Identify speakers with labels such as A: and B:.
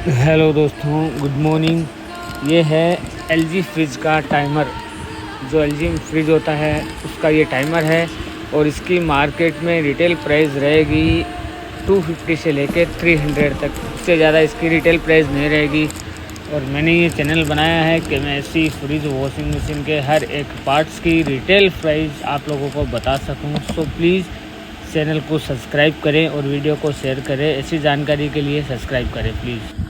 A: Hello दोस्तों, good morning. ये है एलजी फ्रिज का टाइमर। जो एलजी फ्रिज होता है उसका ये टाइमर है और इसकी मार्केट में रिटेल प्राइस रहेगी 250 से लेकर 300 तक। उससे ज़्यादा इसकी रिटेल प्राइस नहीं रहेगी। और मैंने ये चैनल बनाया है कि मैं ऐसी फ्रिज वॉशिंग मशीन के हर एक पार्ट्स की रिटेल प्राइस आप लोगों को बता सकूं। सो प्लीज़ चैनल को सब्सक्राइब करें और वीडियो को शेयर करें। ऐसी जानकारी के लिए सब्सक्राइब करें प्लीज़।